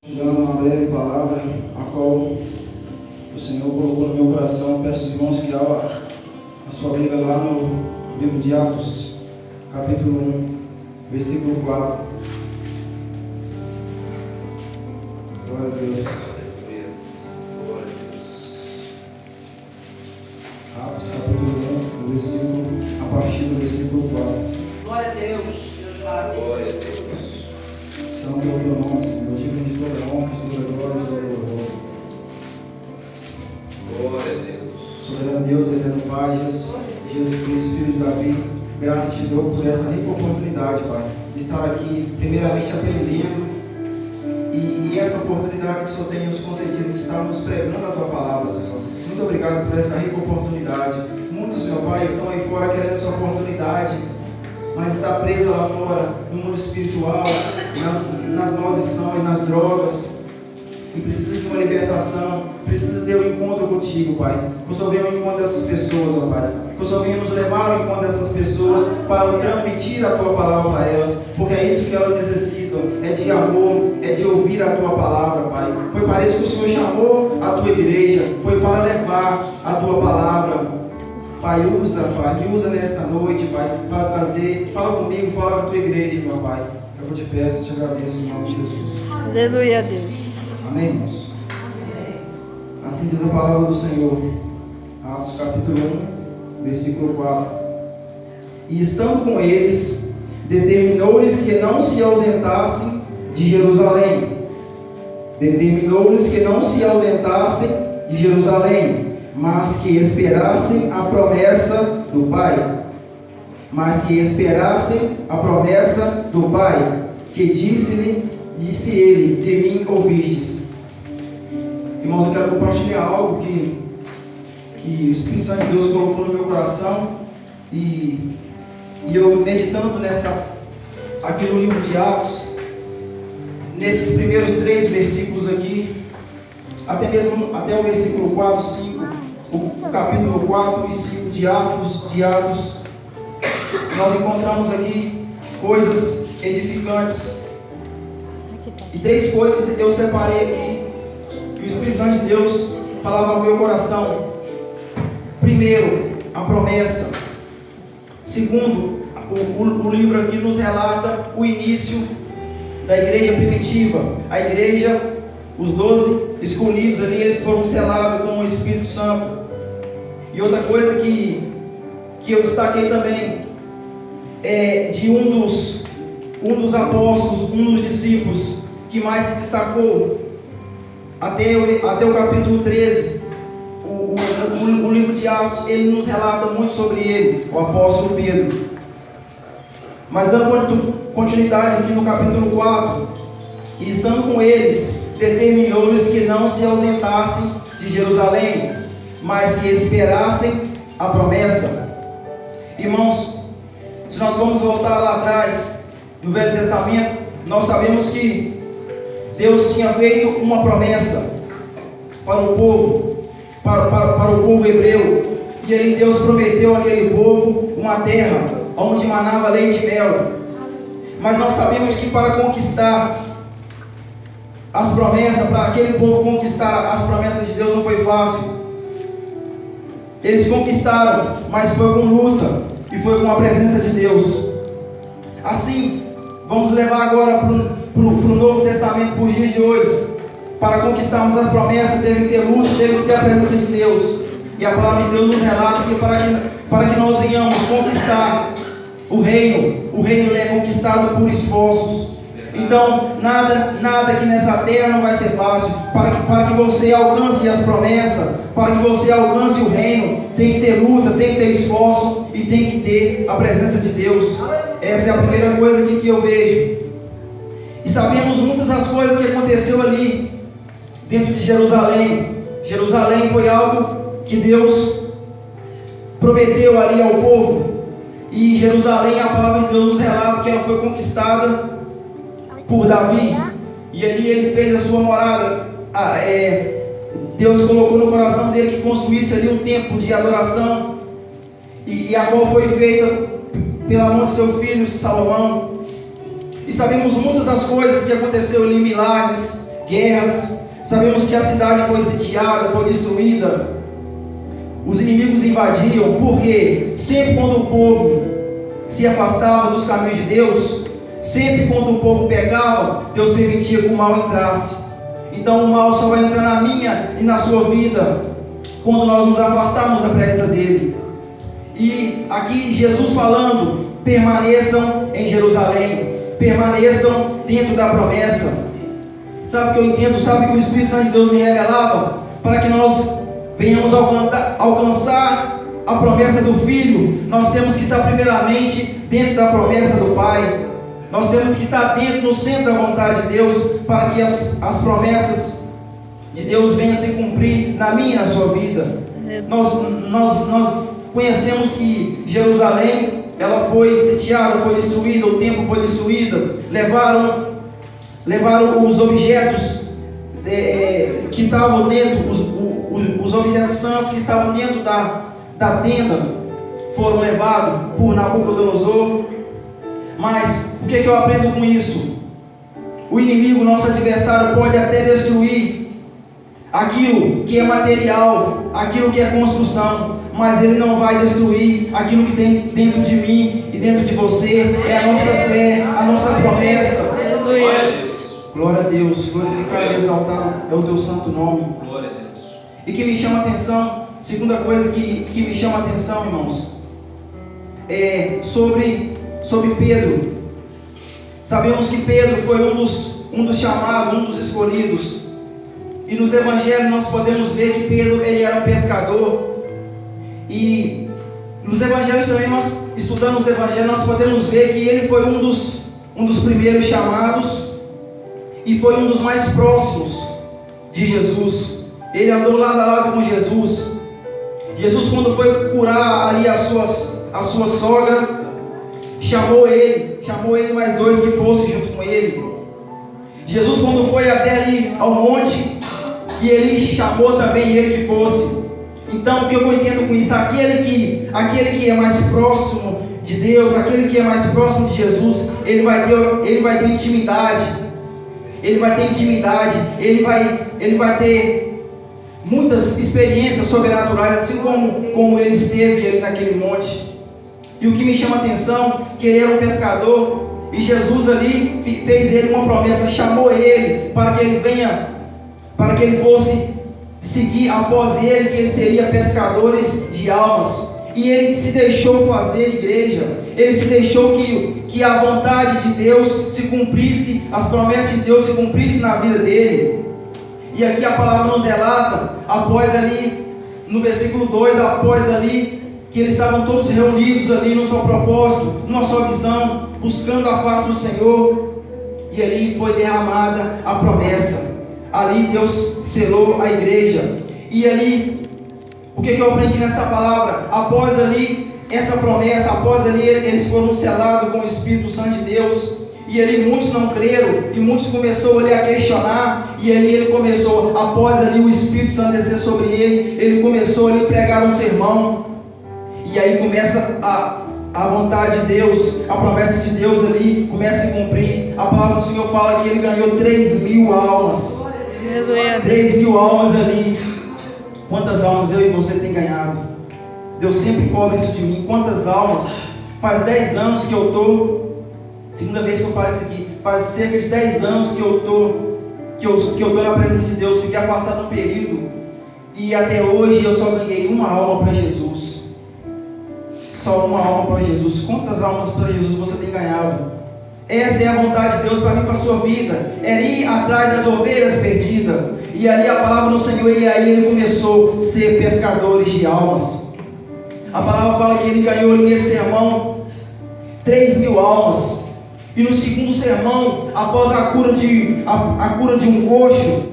Dando uma breve palavra, a qual o Senhor colocou no meu coração. Peço aos irmãos que abram a sua Bíblia lá no livro de Atos, capítulo 1, versículo 4. Glória a Deus. Atos, capítulo 1, versículo, a partir do versículo 4. Glória a Deus, Deus maravilhoso. Glória a Deus. Santo é o teu nome, Senhor, digno de toda honra, de toda glória, de toda louvor. Glória a Deus. Soberano Deus, eterno Pai, Jesus Cristo, Filho de Davi, graças te dou por esta rica oportunidade, Pai, de estar aqui, primeiramente aprendendo, e essa oportunidade que o Senhor tem nos concedido de estarmos pregando a tua palavra, Senhor. Muito obrigado por essa rica oportunidade. Muitos, meu Pai, estão aí fora querendo essa oportunidade, mas está presa lá fora, no mundo espiritual, nas maldições, nas drogas, e precisa de uma libertação, precisa ter um encontro contigo, Pai. Que o Senhor venha ao encontro dessas pessoas, ó Pai. Que o Senhor venha nos levar ao encontro dessas pessoas para transmitir a tua palavra para elas, porque é isso que elas necessitam, é de amor, é de ouvir a tua palavra, Pai. Foi para isso que o Senhor chamou a tua igreja, foi para levar a tua palavra. Pai, me usa nesta noite, Pai, para trazer, fala comigo, fala com a tua igreja, meu Pai. Eu te peço, te agradeço em nome de Jesus. Aleluia a Deus. Amém, irmãos? Assim diz a palavra do Senhor, Atos capítulo 1, versículo 4. E estando com eles, determinou-lhes que não se ausentassem de Jerusalém. Determinou-lhes que não se ausentassem de Jerusalém, mas que esperassem a promessa do Pai. Mas que esperassem a promessa do Pai, que disse ele, de mim ouvistes. Irmãos, eu quero compartilhar algo que o Espírito Santo de Deus colocou no meu coração, e eu meditando aqui no livro de Atos, nesses primeiros 3 versículos aqui, até o versículo 4, 5, o capítulo 4 e 5 de Atos, nós encontramos aqui coisas edificantes. E 3 coisas eu separei aqui, que o Espírito Santo de Deus falava ao meu coração. Primeiro, a promessa. Segundo, o livro aqui nos relata o início da igreja primitiva. A igreja, os 12 escolhidos ali, eles foram selados com o Espírito Santo. E outra coisa que eu destaquei também é de um dos apóstolos, um dos discípulos que mais se destacou até o capítulo 13. O livro de Atos, ele nos relata muito sobre ele, o apóstolo Pedro. Mas dando continuidade aqui no capítulo 4, e estando com eles, determinou-lhes que não se ausentassem de Jerusalém, mas que esperassem a promessa. Irmãos, se nós vamos voltar lá atrás, no Velho Testamento, nós sabemos que Deus tinha feito uma promessa para o povo, para o povo hebreu, e ali Deus prometeu àquele povo uma terra onde manava leite e mel. Mas nós sabemos que para conquistar as promessas, para aquele povo conquistar as promessas de Deus não foi fácil. Eles conquistaram, mas foi com luta e foi com a presença de Deus. Assim, vamos levar agora para o Novo Testamento, para os dias de hoje. Para conquistarmos as promessas, teve que ter luta, teve que ter a presença de Deus. E a palavra de Deus nos relata que para que nós venhamos conquistar o reino ele é conquistado por esforços. Então, nada aqui nessa terra não vai ser fácil. Para que você alcance as promessas, para que você alcance o reino, tem que ter luta, tem que ter esforço e tem que ter a presença de Deus. Essa é a primeira coisa aqui que eu vejo. E sabemos muitas das coisas que aconteceu ali dentro de Jerusalém. Jerusalém foi algo que Deus prometeu ali ao povo. E Jerusalém, a palavra de Deus nos relata que ela foi conquistada por Davi. E ali ele fez a sua morada. Deus colocou no coração dele que construísse ali um templo de adoração. E a qual foi feita pela mão de seu filho Salomão. E sabemos muitas das coisas que aconteceu ali, milagres, guerras. Sabemos que a cidade foi sitiada, foi destruída. Os inimigos invadiam, porque sempre quando o povo se afastava dos caminhos de Deus, sempre quando o povo pecava, Deus permitia que o mal entrasse. Então o mal só vai entrar na minha e na sua vida quando nós nos afastarmos da presença dele. E aqui Jesus falando: permaneçam em Jerusalém, permaneçam dentro da promessa. Sabe o que eu entendo? Sabe o que o Espírito Santo de Deus me revelava? Para que nós venhamos alcançar a promessa do Filho, nós temos que estar primeiramente dentro da promessa do Pai. Nós temos que estar dentro, no centro da vontade de Deus, para que as promessas de Deus venham se cumprir na minha e na sua vida. Nós conhecemos que Jerusalém, ela foi sitiada, foi destruída, o templo foi destruído, levaram os objetos que estavam dentro, os objetos santos que estavam dentro da tenda, foram levados por Nabucodonosor. Mas o que eu aprendo com isso? O inimigo, nosso adversário, pode até destruir aquilo que é material, aquilo que é construção, mas ele não vai destruir aquilo que tem dentro de mim e dentro de você. É a nossa fé, a nossa promessa. Glória a Deus, glorificado e exaltado é o teu santo nome. Glória a Deus. E que me chama a atenção, segunda coisa que me chama a atenção, irmãos, é sobre Pedro. Sabemos que Pedro foi um dos chamados, um dos escolhidos. E nos evangelhos nós podemos ver que Pedro, ele era um pescador. E nos evangelhos também, nós estudando os evangelhos, nós podemos ver que ele foi um dos primeiros chamados e foi um dos mais próximos de Jesus. Ele andou lado a lado com Jesus. Jesus, quando foi curar ali a sua sogra, chamou ele mais dois que fossem junto com ele. Jesus, quando foi até ali ao monte, e ele chamou também ele que fosse. Então, o que eu entendo com isso? Aquele que é mais próximo de Deus, aquele que é mais próximo de Jesus, ele vai ter intimidade. Ele vai ter intimidade, ele vai ter muitas experiências sobrenaturais, assim como ele esteve ali naquele monte. E o que me chama a atenção, que ele era um pescador, e Jesus ali fez ele uma promessa, chamou ele para que ele fosse seguir após ele, que ele seria pescadores de almas. E ele se deixou fazer igreja, ele se deixou que a vontade de Deus se cumprisse, as promessas de Deus se cumprissem na vida dele. E aqui a palavra nos relata, após ali, no versículo 2, após ali, que eles estavam todos reunidos ali no seu propósito, numa só visão, buscando a face do Senhor, e ali foi derramada a promessa. Ali Deus selou a igreja. E ali, o que eu aprendi nessa palavra? Após ali essa promessa, após ali eles foram selados com o Espírito Santo de Deus, e ali muitos não creram, e muitos começaram ali a questionar, e ali ele começou, após ali o Espírito Santo descer sobre ele começou ali a pregar um sermão, e aí começa a vontade de Deus, a promessa de Deus ali começa a se cumprir. A palavra do Senhor fala que ele ganhou 3.000 almas. 3.000 almas ali. Quantas almas eu e você tem ganhado? Deus sempre cobra isso de mim. Quantas almas? Faz 10 anos que eu estou, segunda vez que eu falo isso aqui, faz cerca de 10 anos que eu estou na presença de Deus. Fiquei afastado um período, e até hoje eu só ganhei uma alma para Jesus. Só uma alma para Jesus. Quantas almas para Jesus você tem ganhado? Essa é a vontade de Deus para mim, para a sua vida. É ir atrás das ovelhas perdidas. E ali a palavra do Senhor, e aí ele começou a ser pescadores de almas. A palavra fala que ele ganhou nesse sermão 3.000 almas. E no segundo sermão, após a cura de um coxo,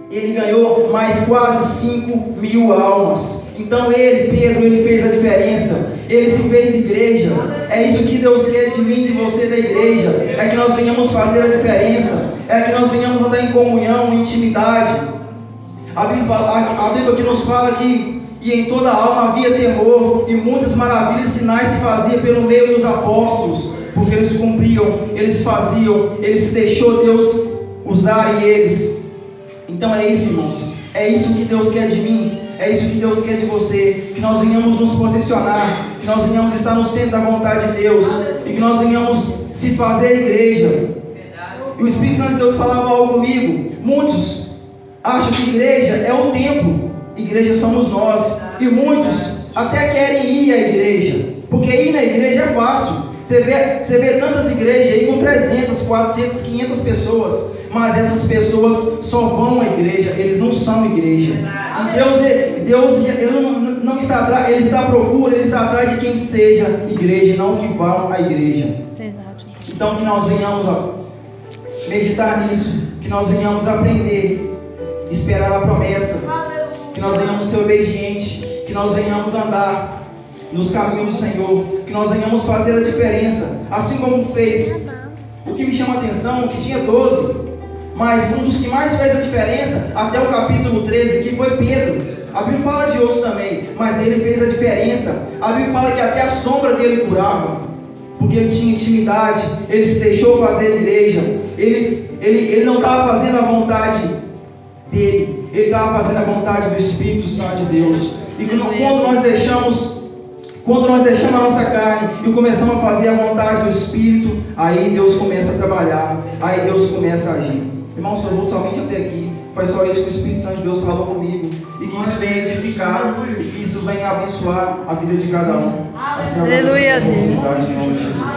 ele ganhou mais quase 5.000 almas. Então Pedro, ele fez a diferença. Ele se fez igreja. É isso que Deus quer de mim, de você, da igreja. É que nós venhamos fazer a diferença. É que nós venhamos andar em comunhão, em intimidade. A Bíblia aqui nos fala que e em toda a alma havia temor, e muitas maravilhas e sinais se faziam pelo meio dos apóstolos, porque eles cumpriam, eles faziam, eles deixou Deus usar eles. Então é isso, irmãos. É isso que Deus quer de mim. É isso que Deus quer de você. Que nós venhamos nos posicionar. Que nós venhamos estar no centro da vontade de Deus. E que nós venhamos se fazer igreja. E o Espírito Santo de Deus falava algo comigo. Muitos acham que igreja é o templo. Igreja somos nós. E muitos até querem ir à igreja. Porque ir na igreja é fácil. Você vê tantas igrejas aí com 300, 400, 500 pessoas. Mas essas pessoas só vão à igreja. Eles não são igreja. E Deus ele não está atrás. Ele está à procura. Ele está atrás de quem seja igreja. E não que vão à igreja. Então que nós venhamos meditar nisso. Que nós venhamos aprender. Esperar a promessa. Que nós venhamos ser obedientes. Que nós venhamos andar nos caminhos do Senhor. Que nós venhamos fazer a diferença. Assim como fez. O que me chama a atenção é que tinha 12. Mas um dos que mais fez a diferença, até o capítulo 13, aqui foi Pedro. A Bíblia fala de outros também, mas ele fez a diferença. A Bíblia fala que até a sombra dele curava. Porque ele tinha intimidade. Ele se deixou fazer igreja. Ele não estava fazendo a vontade dele. Ele estava fazendo a vontade do Espírito Santo de Deus. E quando nós deixamos a nossa carne e começamos a fazer a vontade do Espírito, aí Deus começa a trabalhar, aí Deus começa a agir. Irmãos, eu vou somente até aqui. Foi só isso que o Espírito Santo de Deus falou comigo. E que isso venha edificar, e que isso venha abençoar a vida de cada um. Assim, Aleluia, Deus. Em nome de Jesus.